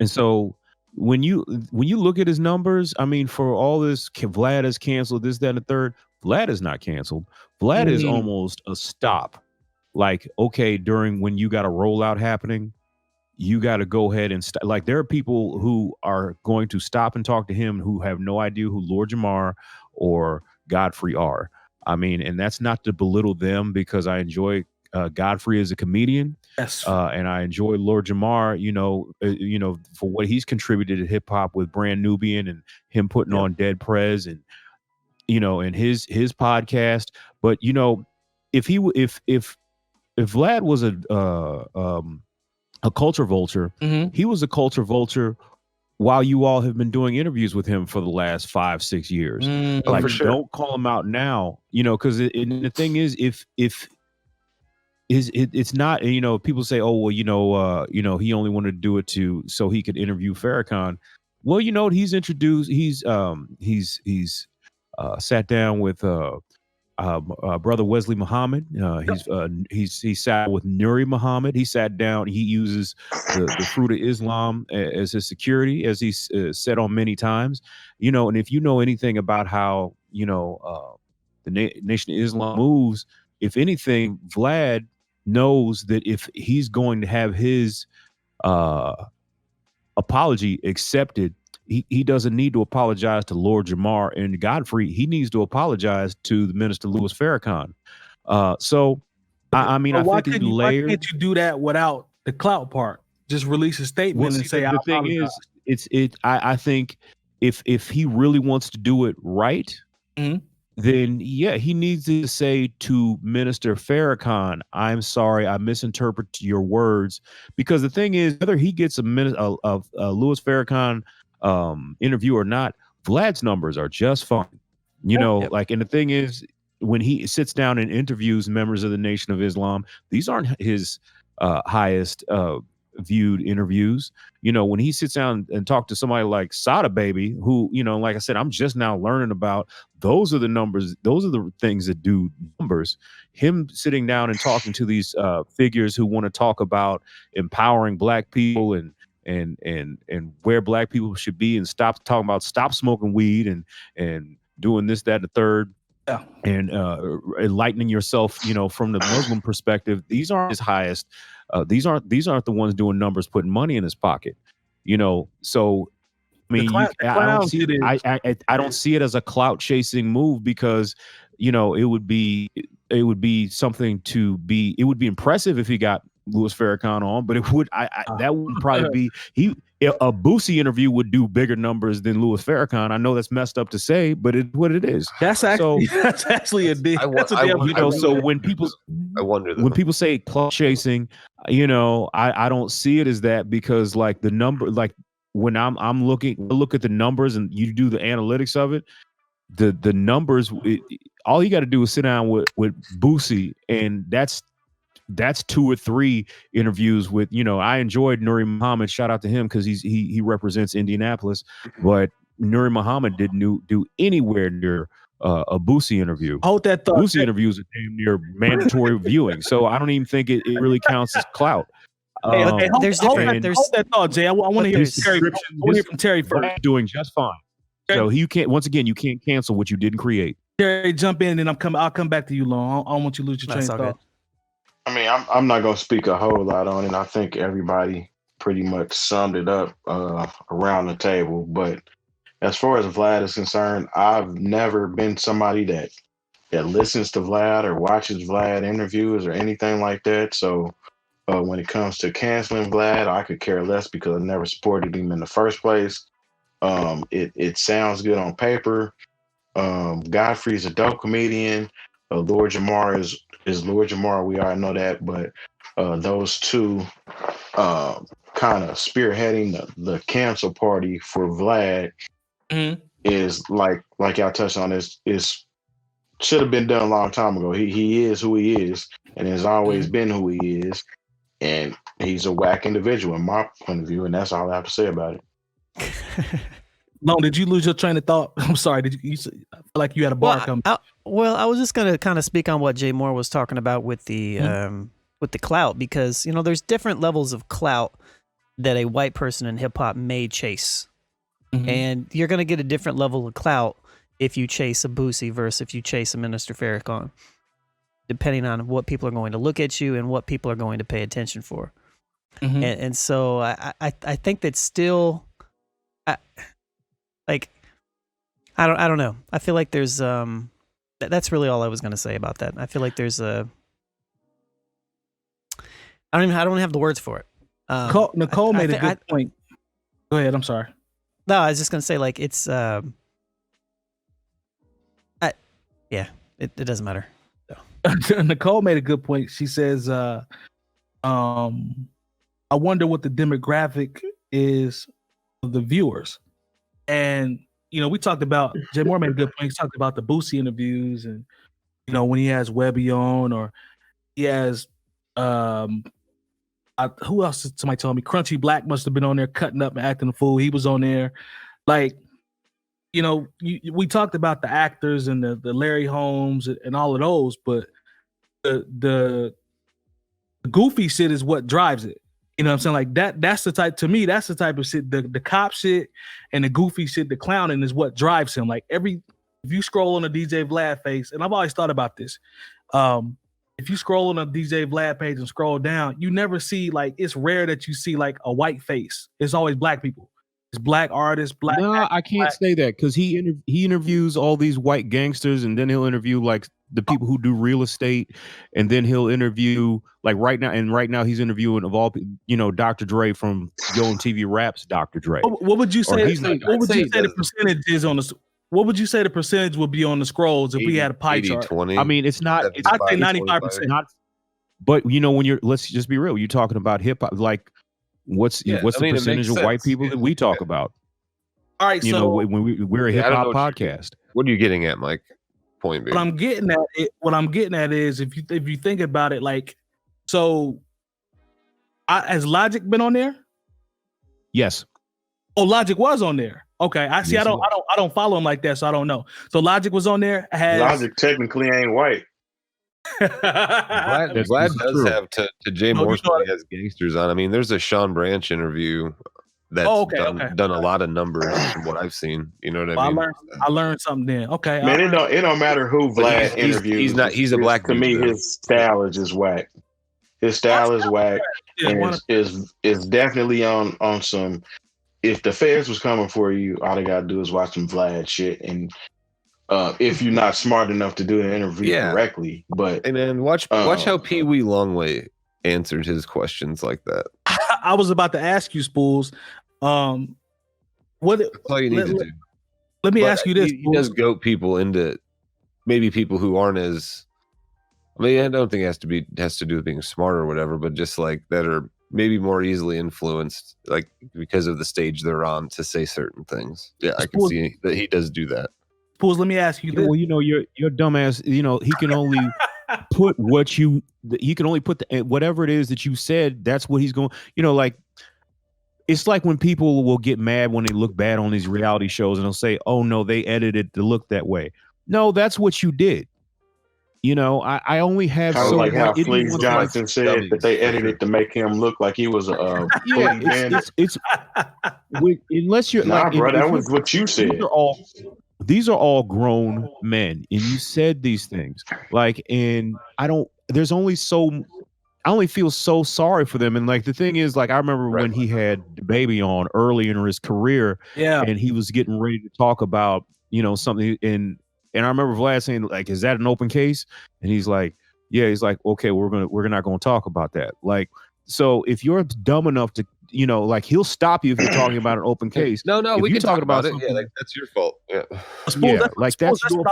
so when you look at his numbers, I mean, for all this, Vlad is canceled, this, that, and the third. Vlad is not canceled. Vlad is almost a stop. Like, okay, during when you got a rollout happening, you got to go ahead and like, there are people who are going to stop and talk to him who have no idea who 𝗏𝗔𝗏 or Godfrey are. I mean, and that's not to belittle them, because I enjoy Godfrey as a comedian. Yes. And I enjoy 𝗏𝗔𝗏, for what he's contributed to hip hop with Brand Nubian and him putting on Dead Prez and, and his podcast. But, if Vlad was a culture vulture, he was a culture vulture while you all have been doing interviews with him for the last 5-6 years. Like, for sure. don't call him out now, you know, because the thing is, it's not, you know, people say, oh, well, you know, he only wanted to do it so he could interview Farrakhan. Well, you know what, he's sat down with brother Wesley Muhammad. He sat with Nuri Muhammad. He sat down. He uses the fruit of Islam as his security, as he's said on many times. You know, and if you know anything about how, you know, the Nation of Islam moves, if anything, Vlad knows that if he's going to have his apology accepted, he doesn't need to apologize to Lord Jamar and Godfrey. He needs to apologize to the Minister Louis Farrakhan. So, I mean, why I think why can't you do that without the clout part? Just release a statement and say, the thing is, I think if he really wants to do it right, then yeah, he needs to say to Minister Farrakhan, I'm sorry, I misinterpreted your words. Because the thing is, whether he gets a Louis Farrakhan interview or not, Vlad's numbers are just fine. You know, like, and the thing is, when he sits down and interviews members of the Nation of Islam, these aren't his highest viewed interviews. You know, when he sits down and talk to somebody like Sada Baby, who, you know, like I said, I'm just now learning about, those are the numbers, those are the things that do numbers. Him sitting down and talking to these figures who want to talk about empowering Black people and where Black people should be, and stop smoking weed and doing this, that, and the third. Yeah. And enlightening yourself, you know, from the Muslim perspective. These aren't his highest. These aren't the ones doing numbers, putting money in his pocket. You know, so I mean, I don't see it as a clout chasing move, because, you know, it would be something to be. It would be impressive if he got Louis Farrakhan on, but it would that would probably be a Boosie interview would do bigger numbers than Louis Farrakhan. I know that's messed up to say, but it's what it is. That's actually a dig. So when people say clout chasing, you know, I don't see it as that, because like the number, like when I look at the numbers and you do the analytics of it, the numbers, all you got to do is sit down with Boosie, and that's 2 or 3 interviews with, you know, I enjoyed Nuri Muhammad. Shout out to him, because he represents Indianapolis, but Nuri Muhammad didn't do anywhere near a Boosie interview. Hold that thought. Boosie interviews are damn near mandatory viewing, so I don't even think it really counts as clout. Hold that thought, Jay. I want to hear from Terry first. Doing just fine. So you can't cancel what you didn't create. Terry, jump in, and I'll come back to you, Long. I don't want you to lose your train of thought. I mean, I'm not gonna speak a whole lot on it. I think everybody pretty much summed it up around the table. But as far as Vlad is concerned, I've never been somebody that listens to Vlad or watches Vlad interviews or anything like that. So when it comes to canceling Vlad, I could care less, because I never supported him in the first place. It sounds good on paper. Godfrey's a dope comedian. Lord Jamar is Lord Jamar. We already know that, but those two kind of spearheading the cancel party for Vlad is like y'all touched on, is should have been done a long time ago. He is who he is, and has always been who he is, and he's a whack individual in my point of view, and that's all I have to say about it. Long, did you lose your train of thought? I'm sorry. Did you feel like you had a bar coming? I was just gonna kind of speak on what Jay Moore was talking about with the clout, because, you know, there's different levels of clout that a white person in hip hop may chase, and you're gonna get a different level of clout if you chase a Boosie versus if you chase a Minister Farrakhan, depending on what people are going to look at you and what people are going to pay attention for. And so I think that still. I don't know. I feel like there's that's really all I was gonna say about that. I feel like there's I don't have the words for it. Nicole made a good point. Go ahead. I'm sorry. No, I was just gonna say, like, it's it doesn't matter. So. Nicole made a good point. She says, I wonder what the demographic is of the viewers. And, we talked about, Jay Moore made a good point. He talked about the Boosie interviews and, when he has Webby on, or he has, who else? Somebody told me Crunchy Black must have been on there cutting up and acting a fool. He was on there. Like, we talked about the actors and the Larry Holmes and all of those, but the goofy shit is what drives it. You know what I'm saying? Like that's the type, to me, that's the type of shit, the cop shit and the goofy shit, the clowning is what drives him. Like if you scroll on a DJ Vlad face, and I've always thought about this, if you scroll on a DJ Vlad page and scroll down, you never see, like, it's rare that you see like a white face. It's always black people. It's black artists, black. No, I can't say that because he interviews all these white gangsters, and then he'll interview like the people who do real estate, and then he'll interview like right now he's interviewing of all Dr. Dre from Yo MTV Raps Dr. Dre. What would you say? The percentage is on the? What would you say the percentage would be on the scrolls if we had a pie chart? 20. I mean, it's not. I'd say 95%. But when let's just be real. You're talking about hip hop, like. What's the percentage of white people that we talk about? All right, when we're a hip hop podcast. What are you getting at, Mike? Point being. What I'm getting at is if you think about it, like, so, has Logic been on there? Yes. Oh, Logic was on there. Okay, I see. Yes, I don't follow him like that, so I don't know. So Logic was on there. Logic technically ain't white. Vlad does have to Jay Moore has gangsters on. I mean, there's a Sean Branch interview that's done a lot of numbers from what I've seen. You know what I mean? I learned something then. Okay, man, it don't matter who Vlad interviews. He's a black. To me, his style is just whack. His style is whack, and is definitely on some. If the feds was coming for you, all they gotta do is watch some Vlad shit and. If you're not smart enough to do the interview correctly, and then watch how Pee-wee Longway answered his questions like that. I was about to ask you, Spoolz. That's all you need to do. Let me ask you this: he does goat people into maybe people who aren't as. I mean, I don't think it has to do with being smart or whatever, but just like that are maybe more easily influenced, like because of the stage they're on to say certain things. Yeah, I can see that he does do that. Spoolz, let me ask you this. Well, your dumbass, he can only put he can only put whatever it is that you said, that's what he's going, like, it's like when people will get mad when they look bad on these reality shows and they'll say, oh no, they edited to look that way. No, that's what you did. I only have kind of like how Fleece Johnson said that they edited to make him look like he was a it's unless you're bro, that was what you said. These are all grown men, and you said these things and I only feel so sorry for them. And like the thing is, like I remember when he had the baby on early in his career, and he was getting ready to talk about something, and I remember Vlad saying, like, is that an open case? And he's like, yeah. He's like, okay, we're not going to talk about that. Like, so if you're dumb enough to, like he'll stop you if you're talking about an open case. No, we can talk about it. Yeah, like that's your fault. Yeah, that's what I was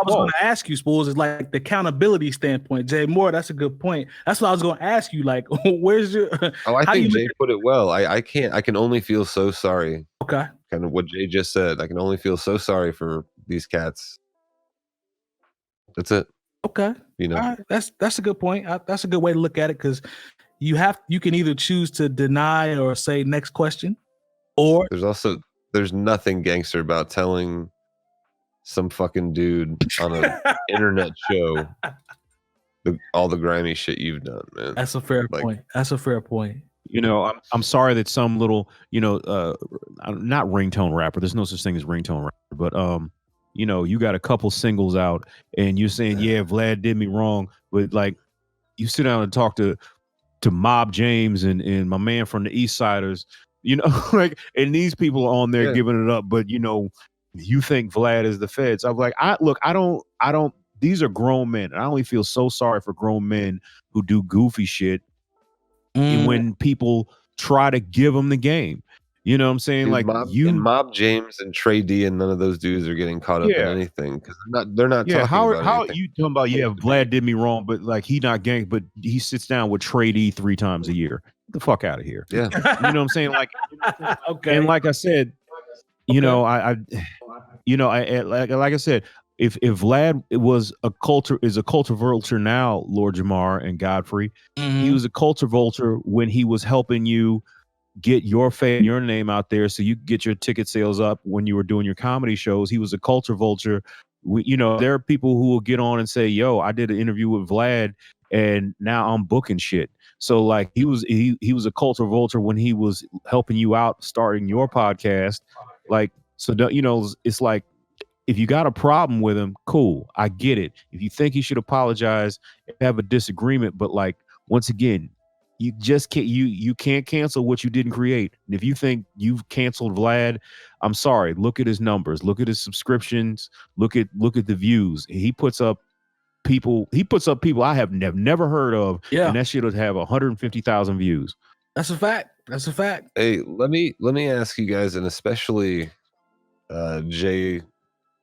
going to ask you, Spoolz, is like the accountability standpoint. Jay Moore, that's a good point. That's what I was going to ask you. Like, where's your? I think Jay put it well. I can only feel so sorry. Okay, kind of what Jay just said. I can only feel so sorry for these cats. That's it. Okay, all right. That's a good point. That's a good way to look at it because. You can either choose to deny or say next question, or there's nothing gangster about telling some fucking dude on an internet show all the grimy shit you've done, man. That's a fair point. That's a fair point. I'm sorry that some little, not ringtone rapper. There's no such thing as ringtone rapper, but you got a couple singles out and you're saying, yeah, Vlad did me wrong, but like you sit down and talk to Mob James and my man from the East Siders, like, and these people are on there giving it up, but you think Vlad is the feds. I'm like, I don't, these are grown men. And I only feel so sorry for grown men who do goofy shit and when people try to give them the game. You know what I'm saying? Dude, Like Mob James and Trey D and none of those dudes are getting caught up in anything because they're not talking about how anything. you talking about? Yeah, Vlad did me wrong, but like he not gang, but he sits down with Trey D 3 times a year. Get the fuck out of here. Yeah, you know what I'm saying? Like, okay. And like I said, you know, like I said, if Vlad is a culture vulture now, Lord Jamar and Godfrey, he was a culture vulture when he was helping you get your name out there so you get your ticket sales up when you were doing your comedy shows. He was a culture vulture. There are people who will get on and say, yo, I did an interview with Vlad and now I'm booking shit. So like he was a culture vulture when he was helping you out starting your podcast. Like, so it's like, if you got a problem with him, cool, I get it. If you think he should apologize, have a disagreement, but like, once again, you just can't you can't cancel what you didn't create. And if you think you've canceled Vlad, I'm sorry. Look at his numbers, look at his subscriptions, look at the views. He puts up people I have never heard of, and that shit would have 150,000 views. That's a fact. Hey, let me ask you guys, and especially Jay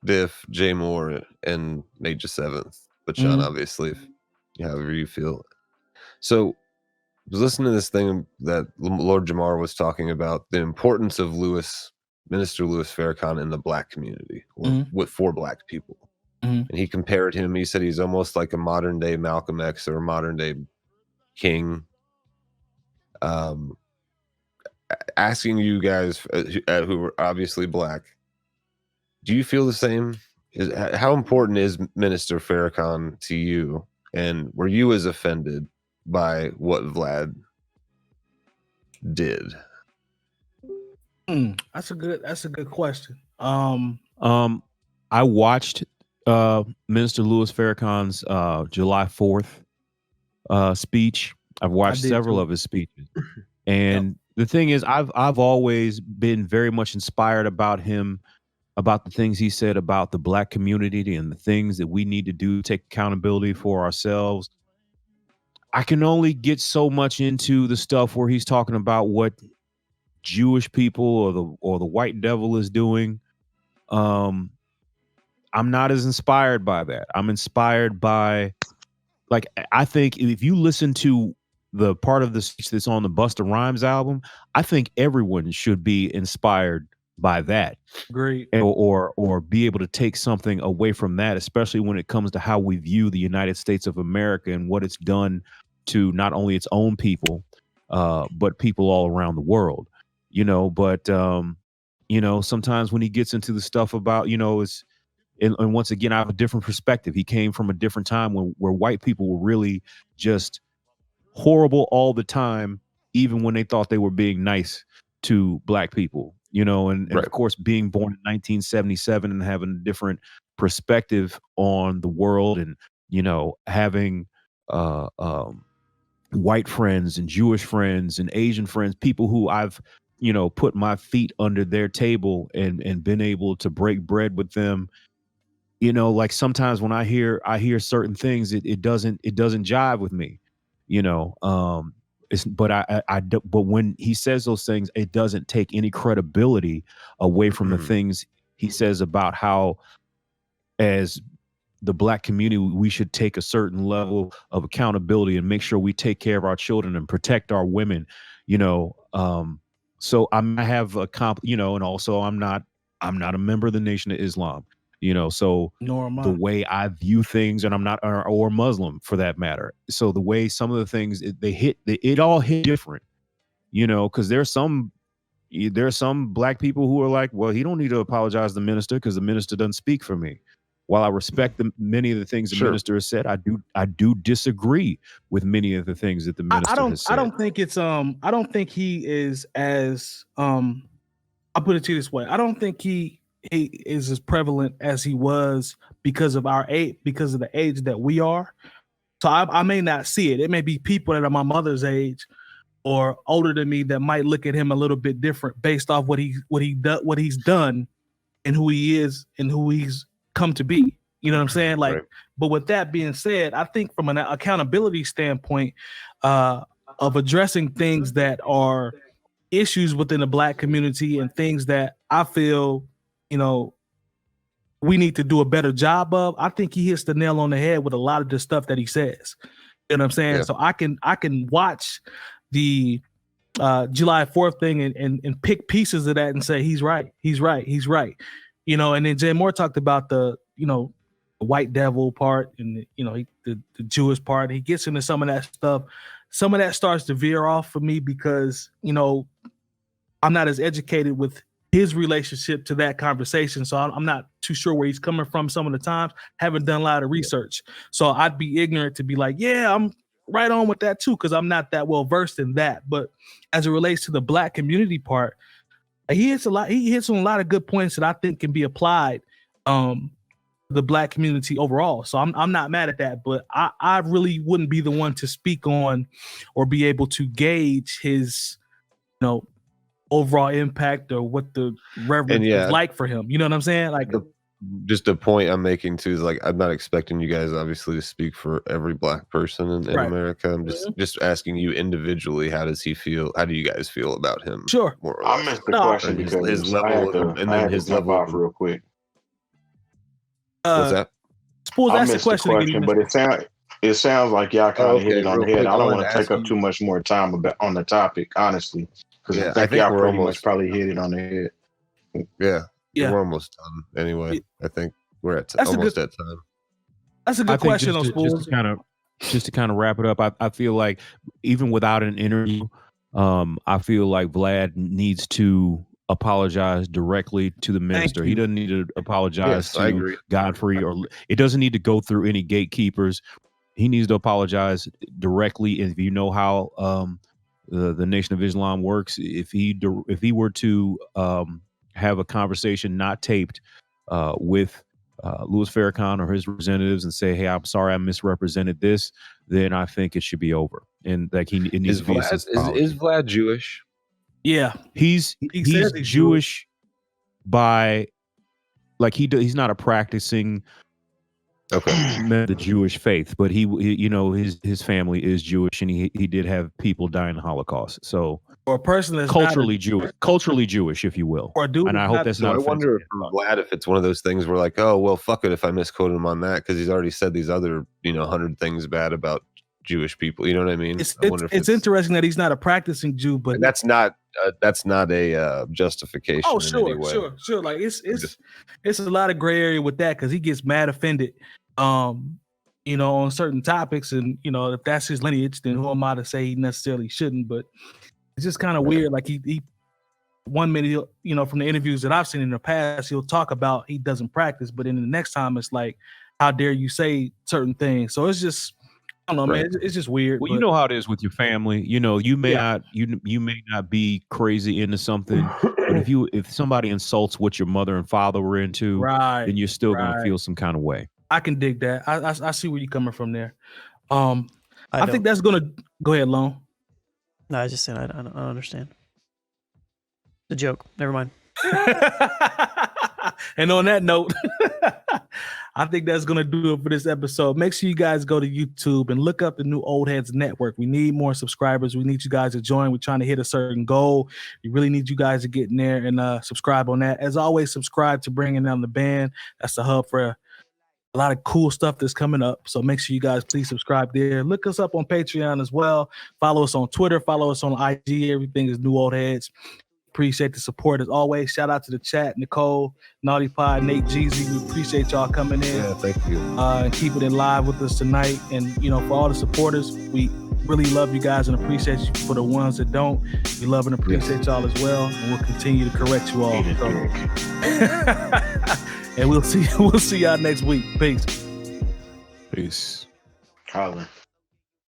Diff, Jay Moore, and Major 7th, but Sean, obviously, however you feel. So I was listening to this thing that Lord Jamar was talking about the importance of Minister Louis Farrakhan in the Black community, or for Black people. And he compared him. He said he's almost like a modern day Malcolm X or a modern day King. Asking you guys who are obviously Black, do you feel the same? How important is Minister Farrakhan to you? And were you as offended by what Vlad did? That's a good question. I watched Minister Louis Farrakhan's July 4th speech. I've watched several of his speeches, and the thing is, I've always been very much inspired about him, about the things he said about the Black community and the things that we need to do to take accountability for ourselves. I can only get so much into the stuff where he's talking about what Jewish people or the white devil is doing. I'm not as inspired by that. I'm inspired by, like, I think if you listen to the part of the speech that's on the Busta Rhymes album, I think everyone should be inspired by that. Great. Or be able to take something away from that, especially when it comes to how we view the United States of America and what it's done to not only its own people, but people all around the world. But sometimes when he gets into the stuff about, it's, and once again, I have a different perspective. He came from a different time where white people were really just horrible all the time, even when they thought they were being nice to Black people, and right. Of course, being born in 1977 and having a different perspective on the world, and, having white friends and Jewish friends and Asian friends, people who I've, put my feet under their table and been able to break bread with them. Like sometimes when I hear certain things, it doesn't jive with me, but when he says those things, it doesn't take any credibility away from the things he says about how, as the Black community, we should take a certain level of accountability and make sure we take care of our children and protect our women, so I have and also I'm not a member of the Nation of Islam. So the way I view things, and I'm not, or Muslim for that matter. So the way some of the things it all hit different, because there's some Black people who are like, well, he don't need to apologize to the minister because the minister doesn't speak for me. While I respect many of the things the minister has said, I do disagree with many of the things that the minister has said. I don't think it's I don't think he is as I'll put it to you this way. I don't think he is as prevalent as he was because of our age, because of the age that we are. So I may not see it. It may be people that are my mother's age or older than me that might look at him a little bit different based off what he's done and who he is and who he's come to be. You know what I'm saying? Like, right. But with that being said, I think from an accountability standpoint, of addressing things that are issues within the Black community and things that I feel, we need to do a better job of. I think he hits the nail on the head with a lot of the stuff that he says. You know what I'm saying? Yeah. So I can watch the July 4th thing and pick pieces of that and say he's right. And then Jay Moore talked about the white devil part and the Jewish part. He gets into some of that stuff. Some of that starts to veer off for me because I'm not as educated with his relationship to that conversation. So I'm not too sure where he's coming from some of the times. Haven't done a lot of research. So I'd be ignorant to be like, yeah, I'm right on with that too, because I'm not that well versed in that. But as it relates to the Black community part, he hits on a lot of good points that I think can be applied the Black community overall. So I'm not mad at that, but I really wouldn't be the one to speak on or be able to gauge his, overall impact or what the reverence is like for him. You know what I'm saying? Like just a point I'm making too is like, I'm not expecting you guys obviously to speak for every Black person in America. I'm just asking you individually, how does he feel? How do you guys feel about him? Sure. More or I less? missed the question because his level and then his level off real quick. What's that? Spoolz, that's the question but it sounds like y'all kind of hit it on the head. I don't want to take up too much more time on the topic, honestly, because I think y'all pretty much probably hit it on the head. Yeah, we're almost done anyway. I think we're at almost at time. That's a good question on Spoolz. Just to kind of wrap it up, I feel like even without an interview, I feel like Vlad needs to apologize directly to the minister. He doesn't need to apologize to Godfrey, or it doesn't need to go through any gatekeepers. He needs to apologize directly. And if you know how the Nation of Islam works, if he were to have a conversation not taped with Louis Farrakhan or his representatives and say, "Hey, I'm sorry, I misrepresented this," then I think it should be over. And like it needs to be is Vlad Jewish? Yeah, he's Jewish by like he's not a practicing the Jewish faith, but he his family is Jewish, and he did have people die in the Holocaust. So for a person that's culturally Jewish, if you will. And I hope that's not. I wonder for Vlad if it's one of those things where like, oh well, fuck it if I misquote him on that because he's already said these other 100 things bad about Jewish people. You know what I mean? It's interesting that he's not a practicing Jew, but that's not a justification. Oh, in any way. sure. Like it's a lot of gray area with that because he gets mad offended, on certain topics, and if that's his lineage, then who am I to say he necessarily shouldn't? But it's just kind of weird. Like he 1 minute, from the interviews that I've seen in the past, he'll talk about he doesn't practice, but then the next time it's like, how dare you say certain things? So it's just. I don't know, man. It's just weird. Well, you know how it is with your family. You may not you may not be crazy into something, but if somebody insults what your mother and father were into, then you're still gonna feel some kind of way. I can dig that. I see where you're coming from there. I think that's gonna go ahead, Lone. No, I was just saying I don't understand. The joke. Never mind. And on that note, I think that's going to do it for this episode. Make sure you guys go to YouTube and look up the new Old Heads Network. We need more subscribers. We need you guys to join. We're trying to hit a certain goal. We really need you guys to get in there and subscribe on that. As always, subscribe to Bringing Down the Band. That's the hub for a lot of cool stuff that's coming up. So make sure you guys please subscribe there. Look us up on Patreon as well. Follow us on Twitter. Follow us on IG. Everything is New Old Heads. Appreciate the support as always. Shout out to the chat, Nicole, Naughty Pie, Nate, Jeezy. We appreciate y'all coming in. Yeah, thank you. And keeping it live with us tonight. And for all the supporters, we really love you guys and appreciate you. For the ones that don't, we love and appreciate y'all as well. And we'll continue to correct you all. So. And we'll see y'all next week. Peace. Peace. Holla.